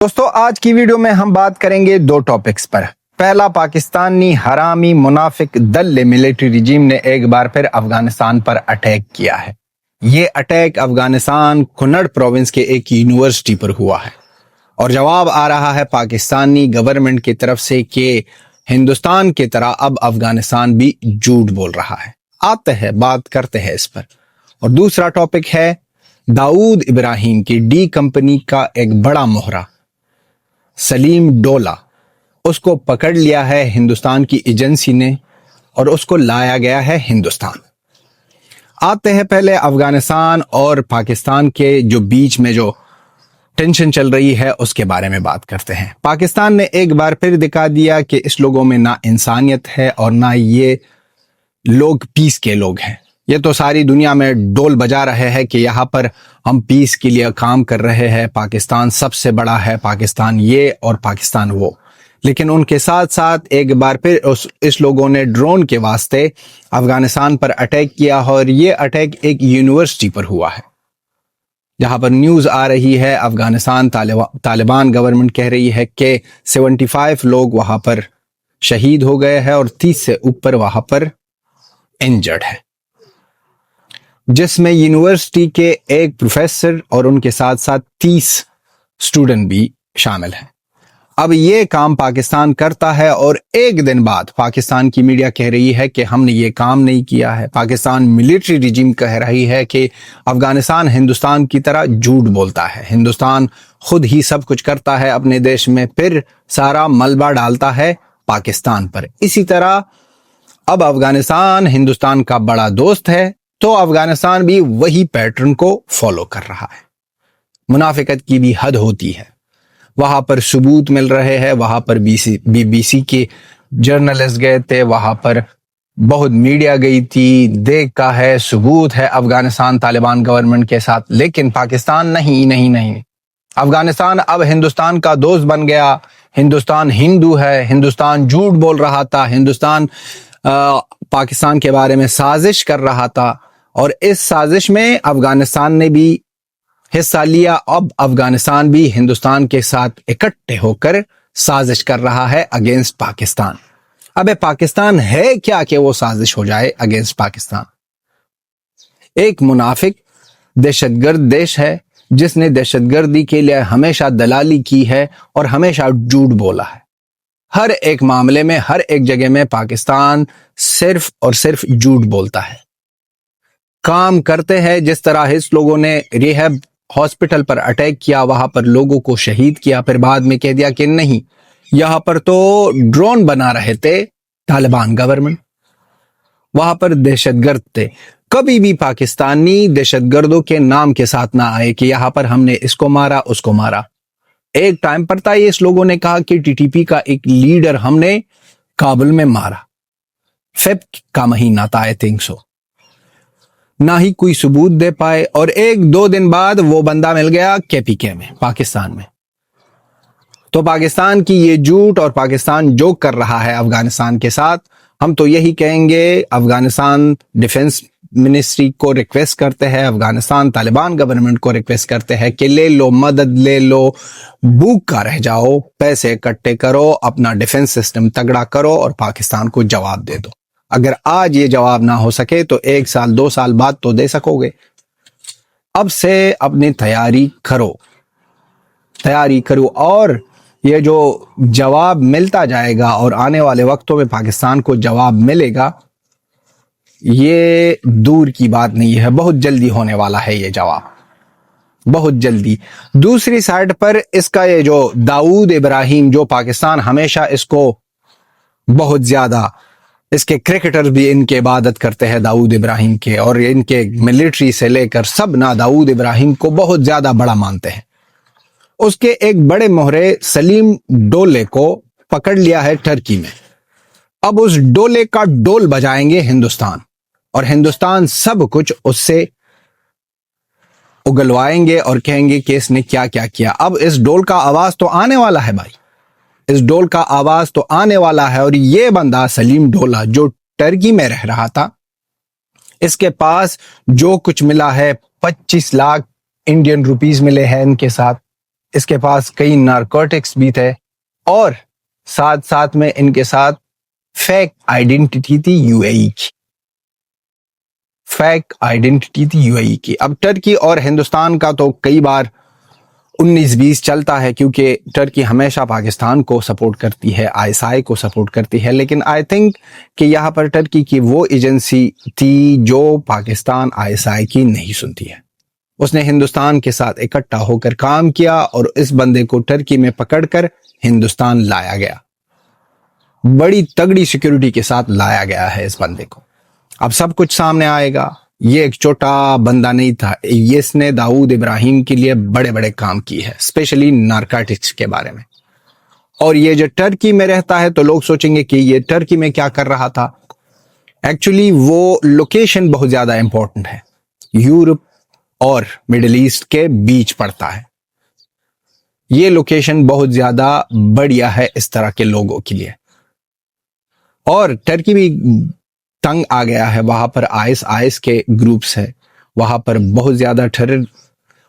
دوستو آج کی ویڈیو میں ہم بات کریں گے دو ٹاپکس پر۔ پہلا، پاکستانی حرامی منافق دل ملٹری رجیم نے ایک بار پھر افغانستان پر اٹیک کیا ہے۔ یہ اٹیک افغانستان کنڑ پروونس کے ایک یونیورسٹی پر ہوا ہے اور جواب آ رہا ہے پاکستانی گورنمنٹ کی طرف سے کہ ہندوستان کی طرح اب افغانستان بھی جھوٹ بول رہا ہے۔ آتے ہیں بات کرتے ہیں اس پر۔ اور دوسرا ٹاپک ہے داؤد ابراہیم کی ڈی کمپنی کا ایک بڑا مہرہ سلیم ڈولہ، اس کو پکڑ لیا ہے ہندوستان کی ایجنسی نے اور اس کو لایا گیا ہے ہندوستان۔ آتے ہیں پہلے افغانستان اور پاکستان کے جو بیچ میں جو ٹینشن چل رہی ہے اس کے بارے میں بات کرتے ہیں۔ پاکستان نے ایک بار پھر دکھا دیا کہ اس لوگوں میں نہ انسانیت ہے اور نہ یہ لوگ پیس کے لوگ ہیں۔ یہ تو ساری دنیا میں ڈول بجا رہے ہیں کہ یہاں پر ہم پیس کے لیے کام کر رہے ہیں، پاکستان سب سے بڑا ہے، پاکستان یہ اور پاکستان وہ، لیکن ان کے ساتھ ساتھ ایک بار پھر اس لوگوں نے ڈرون کے واسطے افغانستان پر اٹیک کیا اور یہ اٹیک ایک یونیورسٹی پر ہوا ہے، جہاں پر نیوز آ رہی ہے افغانستان طالبان گورنمنٹ کہہ رہی ہے کہ 75 لوگ وہاں پر شہید ہو گئے ہیں اور 30 سے اوپر وہاں پر انجرڈ ہے، جس میں یونیورسٹی کے ایک پروفیسر اور ان کے ساتھ ساتھ 30 اسٹوڈنٹ بھی شامل ہیں۔ اب یہ کام پاکستان کرتا ہے اور ایک دن بعد پاکستان کی میڈیا کہہ رہی ہے کہ ہم نے یہ کام نہیں کیا ہے۔ پاکستان ملٹری رجیم کہہ رہی ہے کہ افغانستان ہندوستان کی طرح جھوٹ بولتا ہے، ہندوستان خود ہی سب کچھ کرتا ہے اپنے دیش میں، پھر سارا ملبہ ڈالتا ہے پاکستان پر۔ اسی طرح اب افغانستان ہندوستان کا بڑا دوست ہے تو افغانستان بھی وہی پیٹرن کو فالو کر رہا ہے۔ منافقت کی بھی حد ہوتی ہے، وہاں پر ثبوت مل رہے ہیں، وہاں پر بی سی کے جرنلسٹ گئے تھے، وہاں پر بہت میڈیا گئی تھی، دیکھا ہے، ثبوت ہے افغانستان طالبان گورنمنٹ کے ساتھ، لیکن پاکستان نہیں۔ افغانستان اب ہندوستان کا دوست بن گیا، ہندوستان ہندو ہے، ہندوستان جھوٹ بول رہا تھا، ہندوستان پاکستان کے بارے میں سازش کر رہا تھا اور اس سازش میں افغانستان نے بھی حصہ لیا۔ اب افغانستان بھی ہندوستان کے ساتھ اکٹھے ہو کر سازش کر رہا ہے اگینسٹ پاکستان۔ اب پاکستان ہے کیا کہ وہ سازش ہو جائے اگینسٹ پاکستان؟ ایک منافق دہشت گرد دیش ہے جس نے دہشت گردی کے لیے ہمیشہ دلالی کی ہے اور ہمیشہ جھوٹ بولا ہے۔ ہر ایک معاملے میں، ہر ایک جگہ میں پاکستان صرف اور صرف جھوٹ بولتا ہے۔ کام کرتے ہیں جس طرح اس لوگوں نے ریہب ہاسپٹل پر اٹیک کیا، وہاں پر لوگوں کو شہید کیا، پھر بعد میں کہہ دیا کہ نہیں، یہاں پر تو ڈرون بنا رہے تھے طالبان گورنمنٹ، وہاں پر دہشت گرد تھے۔ کبھی بھی پاکستانی دہشت گردوں کے نام کے ساتھ نہ آئے کہ یہاں پر ہم نے اس کو مارا اس کو مارا۔ ایک ٹائم پر تھا اس لوگوں نے کہا کہ ٹی ٹی پی کا ایک لیڈر ہم نے کابل میں مارا، فیب کا مہینہ تھا آئی تھنک سو، نہ ہی کوئی ثبوت دے پائے، اور ایک دو دن بعد وہ بندہ مل گیا کے پی کے میں، پاکستان میں۔ تو پاکستان کی یہ جھوٹ اور پاکستان جو کر رہا ہے افغانستان کے ساتھ، ہم تو یہی کہیں گے افغانستان ڈیفنس منسٹری کو ریکویسٹ کرتے ہیں، افغانستان طالبان گورنمنٹ کو ریکویسٹ کرتے ہیں کہ لے لو، مدد لے لو، بھوک کا رہ جاؤ، پیسے اکٹھے کرو، اپنا ڈیفنس سسٹم تگڑا کرو اور پاکستان کو جواب دے دو۔ اگر آج یہ جواب نہ ہو سکے تو 1 سال 2 سال بعد تو دے سکو گے۔ اب سے اپنی تیاری کرو اور یہ جو جواب ملتا جائے گا اور آنے والے وقتوں میں پاکستان کو جواب ملے گا، یہ دور کی بات نہیں ہے، بہت جلدی ہونے والا ہے یہ جواب، بہت جلدی۔ دوسری سائڈ پر اس کا یہ جو داؤد ابراہیم، جو پاکستان ہمیشہ اس کو بہت زیادہ، اس کے کرکٹر بھی ان کے عبادت کرتے ہیں داؤد ابراہیم کے، اور ان کے ملٹری سے لے کر سب نہ داؤد ابراہیم کو بہت زیادہ بڑا مانتے ہیں۔ اس کے ایک بڑے مہرے سلیم ڈولے کو پکڑ لیا ہے ٹرکی میں۔ اب اس ڈولے کا ڈول بجائیں گے ہندوستان، اور ہندوستان سب کچھ اس سے اگلوائیں گے اور کہیں گے کہ اس نے کیا کیا کیا۔ اب اس ڈول کا آواز تو آنے والا ہے بھائی، اس ڈول کا آواز تو آنے والا ہے، اور یہ بندہ سلیم ڈولہ جو ٹرکی میں رہ رہا تھا، اس کے پاس جو کچھ ملا ہے 25 لاکھ انڈین روپیز ملے ہیں ان کے ساتھ، اس کے پاس کئی نارکوٹکس بھی تھے اور ساتھ ساتھ میں ان کے ساتھ فیک آئیڈینٹی تھی یو اے ای کی، فیک آئیڈینٹی تھی یو اے ای کی۔ اب ٹرکی اور ہندوستان کا تو کئی بار 19-20 چلتا ہے، کیونکہ ٹرکی ہمیشہ پاکستان کو سپورٹ کرتی ہے، ISI کو سپورٹ کرتی ہے، لیکن آئی تھنک کہ یہاں پر ٹرکی کی وہ ایجنسی تھی جو پاکستان ISI کی نہیں سنتی ہے۔ اس نے ہندوستان کے ساتھ اکٹھا ہو کر کام کیا اور اس بندے کو ٹرکی میں پکڑ کر ہندوستان لایا گیا، بڑی تگڑی سیکیورٹی کے ساتھ لایا گیا ہے اس بندے کو۔ اب سب کچھ سامنے آئے گا، یہ ایک چھوٹا بندہ نہیں تھا، اس نے داؤد ابراہیم کے لیے بڑے بڑے کام کی ہے، اسپیشلی نارکوٹکس کے بارے میں۔ اور یہ جو ٹرکی میں رہتا ہے تو لوگ سوچیں گے کہ یہ ٹرکی میں کیا کر رہا تھا، ایکچولی وہ لوکیشن بہت زیادہ امپورٹنٹ ہے، یورپ اور مڈل ایسٹ کے بیچ پڑتا ہے، یہ لوکیشن بہت زیادہ بڑھیا ہے اس طرح کے لوگوں کے لیے۔ اور ٹرکی بھی تنگ آ گیا ہے، وہاں پر آئس کے گروپس ہے، وہاں پر بہت زیادہ ٹیرر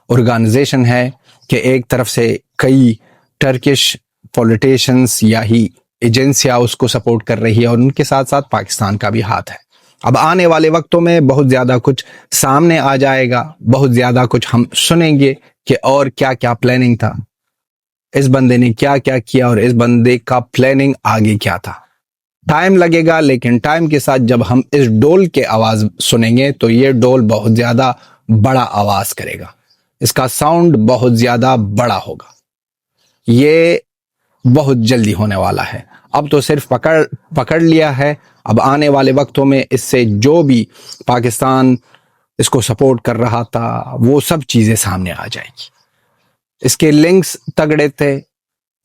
آرگنائزیشن ہے کہ ایک طرف سے کئی ٹرکش پولیٹیشنز یا ہی ایجنسیاں اس کو سپورٹ کر رہی ہے، اور ان کے ساتھ ساتھ پاکستان کا بھی ہاتھ ہے۔ اب آنے والے وقتوں میں بہت زیادہ کچھ سامنے آ جائے گا، بہت زیادہ کچھ ہم سنیں گے کہ اور کیا کیا پلاننگ تھا، اس بندے نے کیا کیا کیا اور اس بندے کا پلاننگ آگے کیا تھا۔ ٹائم لگے گا، لیکن ٹائم کے ساتھ جب ہم اس ڈول کے آواز سنیں گے تو یہ ڈول بہت زیادہ بڑا آواز کرے گا، اس کا ساؤنڈ بہت زیادہ بڑا ہوگا، یہ بہت جلدی ہونے والا ہے۔ اب تو صرف پکڑ لیا ہے، اب آنے والے وقتوں میں اس سے جو بھی پاکستان اس کو سپورٹ کر رہا تھا وہ سب چیزیں سامنے آ جائے گی۔ اس کے لنکس تگڑے تھے،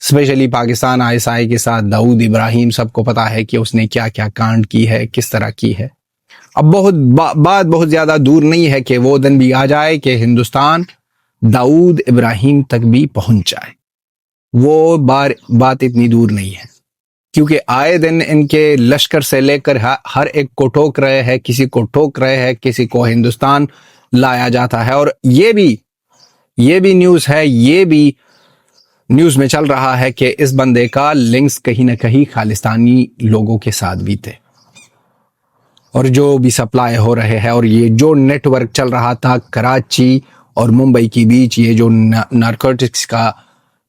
اسپیشلی پاکستان ISI کے ساتھ داؤد ابراہیم، سب کو پتا ہے کہ اس نے کیا کیا کانڈ کی ہے، کس طرح کی ہے۔ اب بات بہت زیادہ دور نہیں ہے کہ وہ دن بھی آ جائے کہ ہندوستان داؤد ابراہیم تک بھی پہنچ جائے، وہ بات اتنی دور نہیں ہے، کیونکہ آئے دن ان کے لشکر سے لے کر ہر ایک کو ٹوک رہے ہیں، کسی کو ٹوک رہے ہیں، کسی کو ہندوستان لایا جاتا ہے۔ اور یہ بھی نیوز ہے، یہ بھی نیوز میں چل رہا ہے کہ اس بندے کا لنکس کہیں نہ کہیں خالستانی لوگوں کے ساتھ بھی تھے، اور جو بھی سپلائی ہو رہے ہیں، اور یہ جو نیٹ ورک چل رہا تھا کراچی اور ممبئی کے بیچ، یہ جو نارکوٹکس کا،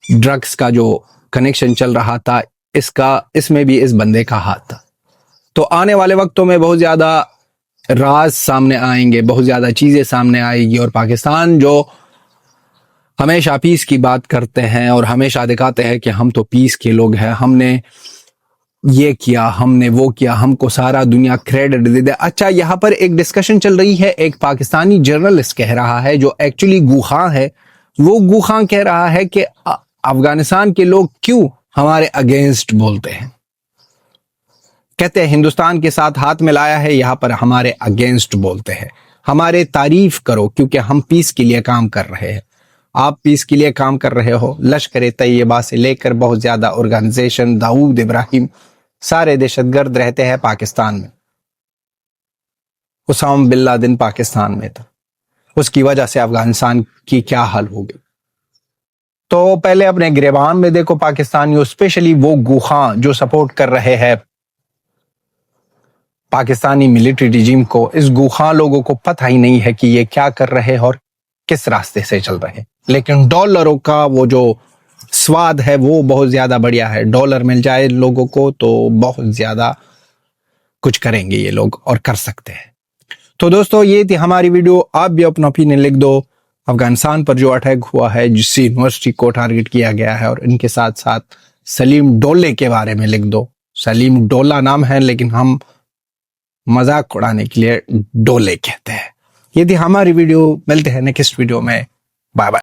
ڈرگس کا جو کنیکشن چل رہا تھا، اس میں بھی اس بندے کا ہاتھ تھا۔ تو آنے والے وقتوں میں بہت زیادہ راز سامنے آئیں گے، بہت زیادہ چیزیں سامنے آئیں گی، اور پاکستان جو ہمیشہ پیس کی بات کرتے ہیں اور ہمیشہ دکھاتے ہیں کہ ہم تو پیس کے لوگ ہیں، ہم نے یہ کیا، ہم نے وہ کیا، ہم کو سارا دنیا کریڈٹ دے دے۔ اچھا، یہاں پر ایک ڈسکشن چل رہی ہے، ایک پاکستانی جرنلسٹ کہہ رہا ہے جو ایکچولی گوخاں ہے، وہ گوخاں کہہ رہا ہے کہ افغانستان کے لوگ کیوں ہمارے اگینسٹ بولتے ہیں، کہتے ہیں ہندوستان کے ساتھ ہاتھ ملایا ہے، یہاں پر ہمارے اگینسٹ بولتے ہیں، ہمارے تعریف کرو کیونکہ ہم پیس کے لیے کام کر رہے ہیں۔ آپ پیس کے لیے کام کر رہے ہو، لشکر طیبہ سے لے کر بہت زیادہ آرگنائزیشن، داؤد ابراہیم، سارے دہشت گرد رہتے ہیں پاکستان میں۔ اسامہ بن لادن پاکستان میں تھا، اس کی وجہ سے افغانستان کی کیا حال ہو گئی۔ تو پہلے اپنے گریبان میں دیکھو پاکستانیوں، اسپیشلی وہ گوخاں جو سپورٹ کر رہے ہیں پاکستانی ملٹری ریجیم کو، اس گوخاں لوگوں کو پتہ ہی نہیں ہے کہ یہ کیا کر رہے ہیں اور کس راستے سے چل رہے ہیں، لیکن ڈالروں کا وہ جو سواد ہے وہ بہت زیادہ بڑھیا ہے، ڈالر مل جائے لوگوں کو تو بہت زیادہ کچھ کریں گے یہ لوگ اور کر سکتے ہیں۔ تو دوستو، یہ تھی ہماری ویڈیو، آپ بھی اپنا اوپینین لکھ دو۔ افغانستان پر جو اٹیک ہوا ہے، جس یونیورسٹی کو ٹارگٹ کیا گیا ہے، اور ان کے ساتھ ساتھ سلیم ڈولے کے بارے میں لکھ دو۔ سلیم ڈولہ نام ہے لیکن ہم مذاق اڑانے کے لیے ڈولے کہتے ہیں۔ یہ تھی ہماری ویڈیو، ملتے ہیں نیکسٹ ویڈیو میں، بائے بائے۔